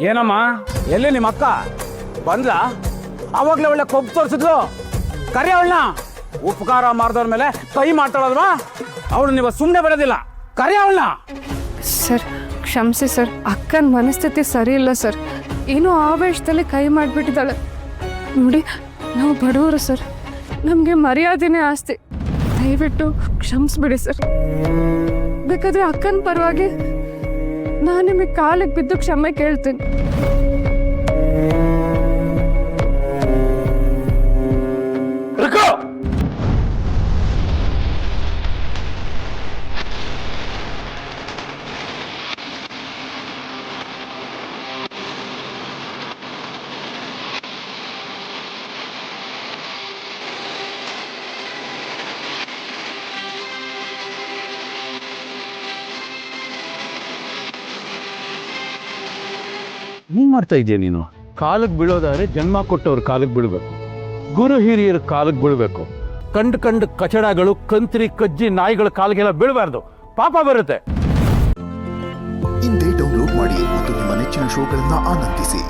ಏನಮ್ಮ ಎಲ್ಲಿ ನಿಮ್ಮ ಅಕ್ಕ ಬಂದ್ಲ? ಅವಾಗ್ಲೇ ಒಳ್ಳೆ ಕೊಬ್ಬು ತೋರಿಸಿದ್ಲು. ಕರಿ ಅವಳನ್ನ. ಉಪಕಾರ ಮಾಡಿದವ್ರ ಮೇಲೆ ಕೈ ಮಾಡ್ತಾಳಲ್ವಾ, ಅವಳು ನೀವು ಸುಮ್ಮನೆ ಬರೋದಿಲ್ಲ. ಕರಿ ಅವಳನ್ನ. ಸರ್ ಕ್ಷಮಿಸಿ ಸರ್, ಅಕ್ಕನ ಮನಸ್ಥಿತಿ ಸರಿ ಇಲ್ಲ ಸರ್. ಏನೋ ಆವೇಶದಲ್ಲಿ ಕೈ ಮಾಡಿಬಿಟ್ಟಿದ್ದಾಳೆ. ನೋಡಿ, ನಾವು ಬಡವರು ಸರ್, ನಮಗೆ ಮರ್ಯಾದೆನೇ ಆಸ್ತಿ. ದಯವಿಟ್ಟು ಕ್ಷಮಿಸ್ಬಿಡಿ ಸರ್. ಬೇಕಾದ್ರೆ ಅಕ್ಕನ ಪರವಾಗಿ ನಾನು ನಿಮಗೆ ಕಾಲಿಗೆ ಬಿದ್ದು ಕ್ಷಮೆ ಕೇಳ್ತೀನಿ. ಏನ್ ಮಾಡ್ತಾ ಇದೀಯ ನೀನು? ಕಾಲಕ್ಕೆ ಬೀಳೋದಾದ್ರೆ ಜನ್ಮ ಕೊಟ್ಟವ್ರ ಕಾಲಕ್ಕೆ ಬೀಳ್ಬೇಕು, ಗುರು ಹಿರಿಯರ ಕಾಲಕ್ಕೆ ಬೀಳ್ಬೇಕು. ಕಂಡು ಕಚಡಗಳು, ಕಂತ್ರಿ ಕಜ್ಜಿ ನಾಯಿಗಳ ಕಾಲಿಗೆಲ್ಲ ಬೀಳಬಾರ್ದು, ಪಾಪ ಬರುತ್ತೆ. ಇಂದೇ ಡೌನ್ಲೋಡ್ ಮಾಡಿ ಮತ್ತು ನಿಮ್ಮ ನೆಚ್ಚಿನ ಶೋಗಳನ್ನ ಆನಂದಿಸಿ.